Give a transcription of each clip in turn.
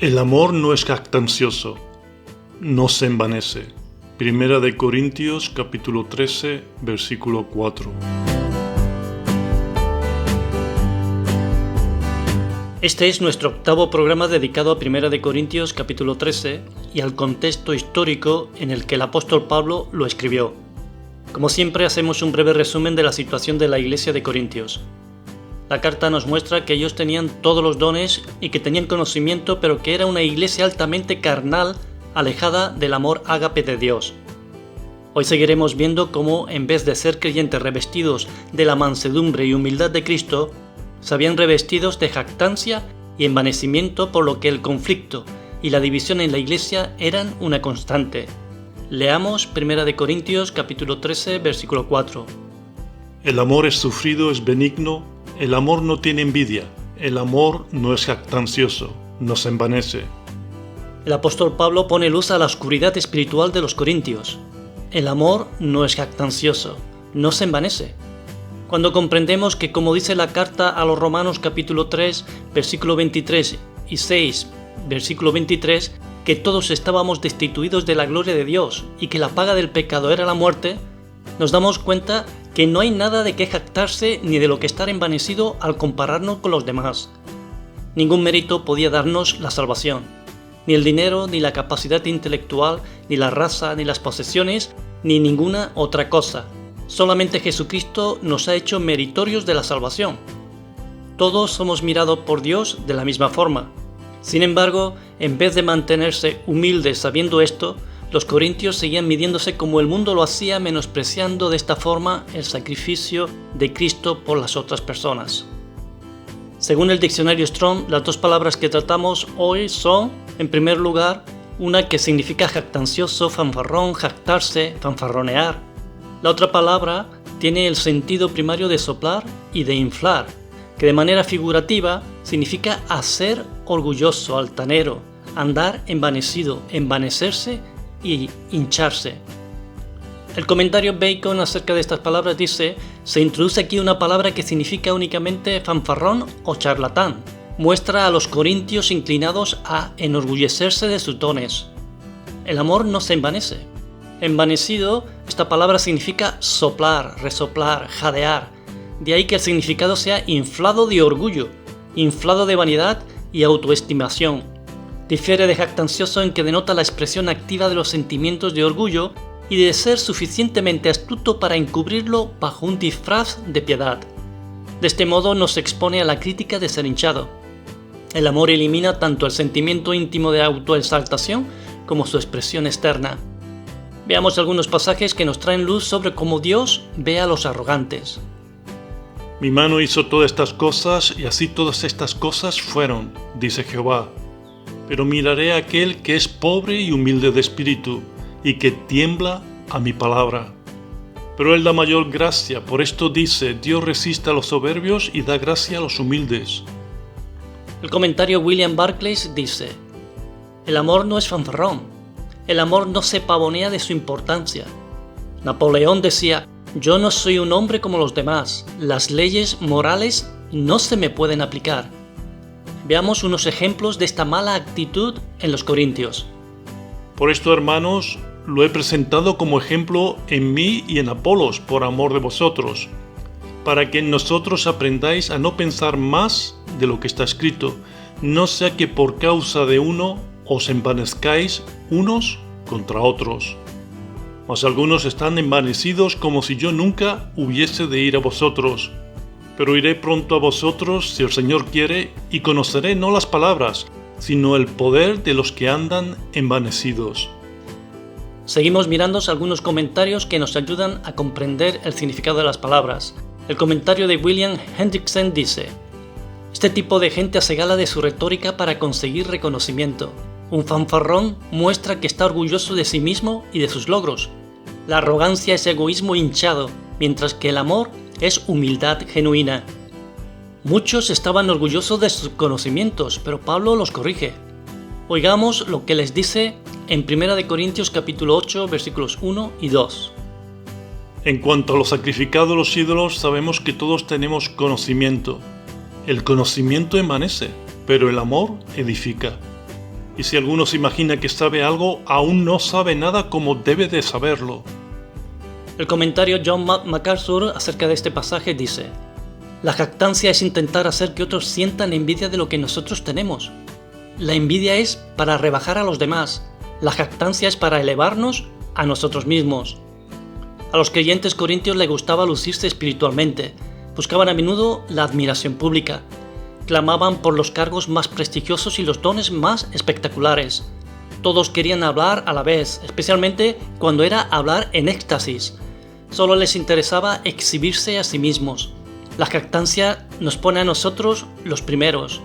El amor no es jactancioso, no se envanece. Primera de Corintios, capítulo 13, versículo 4. Este es nuestro octavo programa dedicado a Primera de Corintios, capítulo 13, y al contexto histórico en el que el apóstol Pablo lo escribió. Como siempre, hacemos un breve resumen de la situación de la iglesia de Corintios. La carta nos muestra que ellos tenían todos los dones y que tenían conocimiento, pero que era una iglesia altamente carnal, alejada del amor ágape de Dios. Hoy seguiremos viendo cómo, en vez de ser creyentes revestidos de la mansedumbre y humildad de Cristo, se habían revestidos de jactancia y envanecimiento, por lo que el conflicto y la división en la iglesia eran una constante. Leamos 1 Corintios capítulo 13, versículo 4. El amor es sufrido, es benigno, el amor no tiene envidia, el amor no es jactancioso, no se envanece. El apóstol Pablo pone luz a la oscuridad espiritual de los corintios. El amor no es jactancioso, no se envanece. Cuando comprendemos que, como dice la carta a los Romanos capítulo 3, versículo 23 y 6, versículo 23, que todos estábamos destituidos de la gloria de Dios y que la paga del pecado era la muerte, nos damos cuenta que no hay nada de qué jactarse ni de lo que estar envanecido al compararnos con los demás. Ningún mérito podía darnos la salvación, ni el dinero, ni la capacidad intelectual, ni la raza, ni las posesiones, ni ninguna otra cosa. Solamente Jesucristo nos ha hecho meritorios de la salvación. Todos somos mirados por Dios de la misma forma. Sin embargo, en vez de mantenerse humildes sabiendo esto, los corintios seguían midiéndose como el mundo lo hacía, menospreciando de esta forma el sacrificio de Cristo por las otras personas. Según el diccionario Strong, las dos palabras que tratamos hoy son, en primer lugar, una que significa jactancioso, fanfarrón, jactarse, fanfarronear. La otra palabra tiene el sentido primario de soplar y de inflar, que de manera figurativa significa hacer orgulloso, altanero, andar envanecido, envanecerse y hincharse. El comentario Bacon acerca de estas palabras dice: se introduce aquí una palabra que significa únicamente fanfarrón o charlatán. Muestra a los corintios inclinados a enorgullecerse de sus dones. El amor no se envanece. Envanecido, esta palabra significa soplar, resoplar, jadear. De ahí que el significado sea inflado de orgullo, inflado de vanidad y autoestimación. Difiere de jactancioso en que denota la expresión activa de los sentimientos de orgullo y de ser suficientemente astuto para encubrirlo bajo un disfraz de piedad. De este modo no se expone a la crítica de ser hinchado. El amor elimina tanto el sentimiento íntimo de autoexaltación como su expresión externa. Veamos algunos pasajes que nos traen luz sobre cómo Dios ve a los arrogantes. Mi mano hizo todas estas cosas, y así todas estas cosas fueron, dice Jehová. Pero miraré a aquel que es pobre y humilde de espíritu, y que tiembla a mi palabra. Pero él da mayor gracia, por esto dice: Dios resiste a los soberbios y da gracia a los humildes. El comentario William Barclay dice: el amor no es fanfarrón, el amor no se pavonea de su importancia. Napoleón decía: yo no soy un hombre como los demás, las leyes morales no se me pueden aplicar. Veamos unos ejemplos de esta mala actitud en los corintios. Por esto, hermanos, lo he presentado como ejemplo en mí y en Apolos, por amor de vosotros, para que en nosotros aprendáis a no pensar más de lo que está escrito, no sea que por causa de uno os envanezcáis unos contra otros. Mas algunos están envanecidos como si yo nunca hubiese de ir a vosotros. Pero iré pronto a vosotros, si el Señor quiere, y conoceré no las palabras, sino el poder de los que andan envanecidos. Seguimos mirando algunos comentarios que nos ayudan a comprender el significado de las palabras. El comentario de William Hendrickson dice: este tipo de gente hace gala de su retórica para conseguir reconocimiento. Un fanfarrón muestra que está orgulloso de sí mismo y de sus logros. La arrogancia es egoísmo hinchado, mientras que el amor es humildad genuina. Muchos estaban orgullosos de sus conocimientos, pero Pablo los corrige. Oigamos lo que les dice en 1 Corintios capítulo 8, versículos 1 y 2. En cuanto a lo sacrificado a los ídolos, sabemos que todos tenemos conocimiento. El conocimiento envanece, pero el amor edifica. Y si alguno se imagina que sabe algo, aún no sabe nada como debe de saberlo. El comentario John MacArthur acerca de este pasaje dice: la jactancia es intentar hacer que otros sientan envidia de lo que nosotros tenemos. La envidia es para rebajar a los demás. La jactancia es para elevarnos a nosotros mismos. A los creyentes corintios les gustaba lucirse espiritualmente. Buscaban a menudo la admiración pública. Clamaban por los cargos más prestigiosos y los dones más espectaculares. Todos querían hablar a la vez, especialmente cuando era hablar en éxtasis. Solo les interesaba exhibirse a sí mismos. La jactancia nos pone a nosotros los primeros.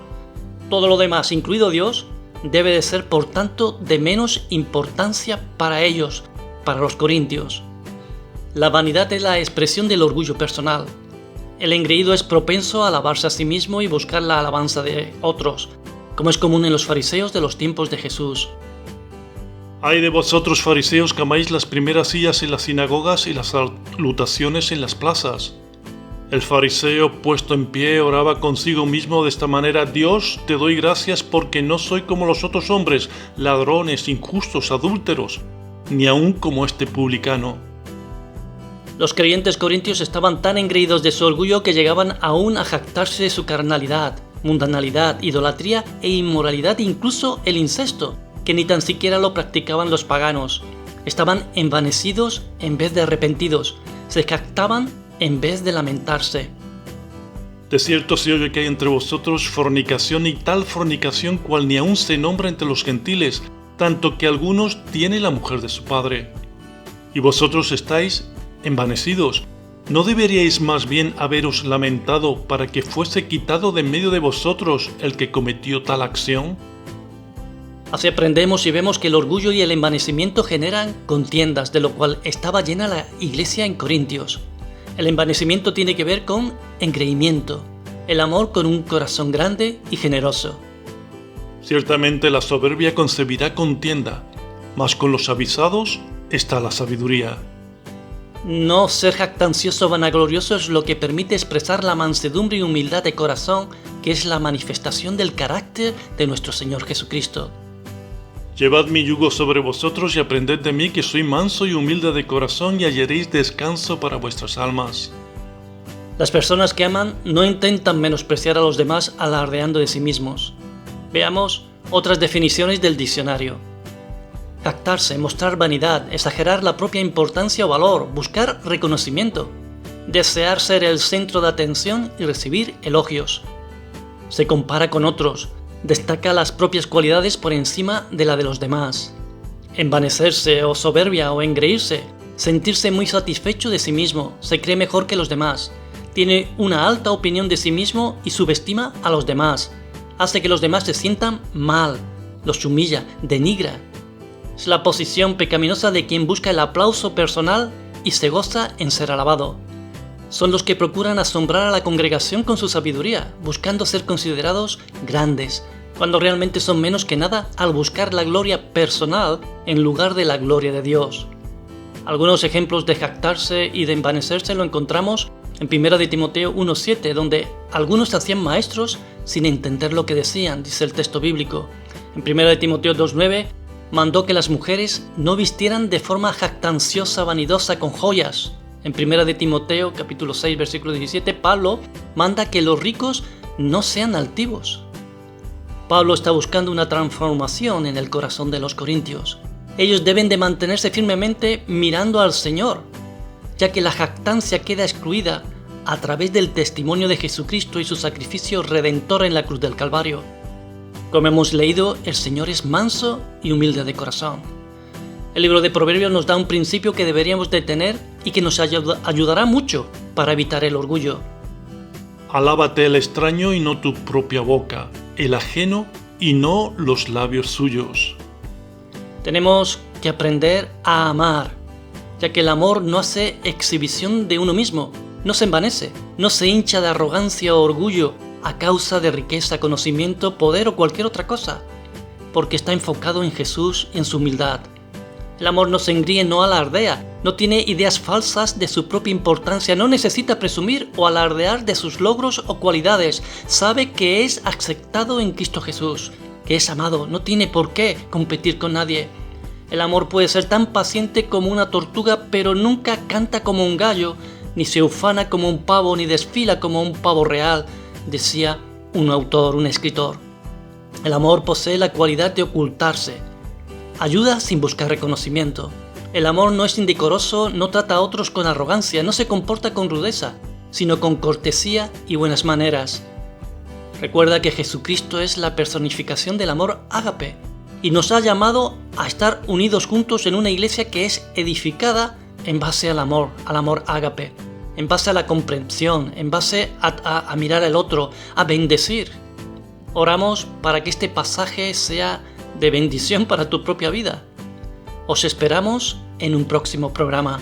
Todo lo demás, incluido Dios, debe de ser por tanto de menos importancia para ellos, para los corintios. La vanidad es la expresión del orgullo personal. El engreído es propenso a alabarse a sí mismo y buscar la alabanza de otros, como es común en los fariseos de los tiempos de Jesús. Ay de vosotros fariseos que amáis las primeras sillas en las sinagogas y las salutaciones en las plazas. El fariseo, puesto en pie, oraba consigo mismo de esta manera: Dios, te doy gracias porque no soy como los otros hombres, ladrones, injustos, adúlteros, ni aun como este publicano. Los creyentes corintios estaban tan engreídos de su orgullo que llegaban aún a jactarse de su carnalidad, mundanalidad, idolatría e inmoralidad, incluso el incesto, que ni tan siquiera lo practicaban los paganos. Estaban envanecidos en vez de arrepentidos, se jactaban en vez de lamentarse. De cierto se oye que hay entre vosotros fornicación, y tal fornicación cual ni aun se nombra entre los gentiles, tanto que algunos tiene la mujer de su padre. Y vosotros estáis envanecidos. ¿No deberíais más bien haberos lamentado para que fuese quitado de en medio de vosotros el que cometió tal acción? Así aprendemos y vemos que el orgullo y el envanecimiento generan contiendas, de lo cual estaba llena la iglesia en Corintios. El envanecimiento tiene que ver con engreimiento, el amor con un corazón grande y generoso. Ciertamente la soberbia concebirá contienda, mas con los avisados está la sabiduría. No ser jactancioso o vanaglorioso es lo que permite expresar la mansedumbre y humildad de corazón, que es la manifestación del carácter de nuestro Señor Jesucristo. Llevad mi yugo sobre vosotros y aprended de mí, que soy manso y humilde de corazón, y hallaréis descanso para vuestras almas. Las personas que aman no intentan menospreciar a los demás alardeando de sí mismos. Veamos otras definiciones del diccionario. Jactarse, mostrar vanidad, exagerar la propia importancia o valor, buscar reconocimiento, desear ser el centro de atención y recibir elogios. Se compara con otros, destaca las propias cualidades por encima de la de los demás. Envanecerse o soberbia o engreírse, sentirse muy satisfecho de sí mismo, se cree mejor que los demás, tiene una alta opinión de sí mismo y subestima a los demás, hace que los demás se sientan mal, los humilla, denigra. Es la posición pecaminosa de quien busca el aplauso personal y se goza en ser alabado. Son los que procuran asombrar a la congregación con su sabiduría, buscando ser considerados grandes, cuando realmente son menos que nada al buscar la gloria personal en lugar de la gloria de Dios. Algunos ejemplos de jactarse y de envanecerse lo encontramos en 1 de Timoteo 1:7, donde algunos se hacían maestros sin entender lo que decían, dice el texto bíblico. En 1 de Timoteo 2:9 mandó que las mujeres no vistieran de forma jactanciosa, vanidosa, con joyas. En 1 de Timoteo capítulo 6 versículo 17, Pablo manda que los ricos no sean altivos. Pablo está buscando una transformación en el corazón de los corintios. Ellos deben de mantenerse firmemente mirando al Señor, ya que la jactancia queda excluida a través del testimonio de Jesucristo y su sacrificio redentor en la cruz del Calvario. Como hemos leído, el Señor es manso y humilde de corazón. El libro de Proverbios nos da un principio que deberíamos de tener y que nos ayudará mucho para evitar el orgullo. Alábate el extraño y no tu propia boca, el ajeno y no los labios suyos. Tenemos que aprender a amar, ya que el amor no hace exhibición de uno mismo, no se envanece, no se hincha de arrogancia o orgullo a causa de riqueza, conocimiento, poder o cualquier otra cosa, porque está enfocado en Jesús y en su humildad. El amor no se engríe, no alardea, no tiene ideas falsas de su propia importancia, no necesita presumir o alardear de sus logros o cualidades, sabe que es aceptado en Cristo Jesús, que es amado no tiene por qué competir con nadie. El amor puede ser tan paciente como una tortuga, pero nunca canta como un gallo, ni se ufana como un pavo, ni desfila como un pavo real, decía un autor, un escritor. El amor posee la cualidad de ocultarse. Ayuda sin buscar reconocimiento. El amor no es indecoroso, no trata a otros con arrogancia, no se comporta con rudeza, sino con cortesía y buenas maneras. Recuerda que Jesucristo es la personificación del amor ágape y nos ha llamado a estar unidos juntos en una iglesia que es edificada en base al amor ágape, en base a la comprensión, en base a mirar al otro, a bendecir. Oramos para que este pasaje sea de bendición para tu propia vida. Os esperamos en un próximo programa.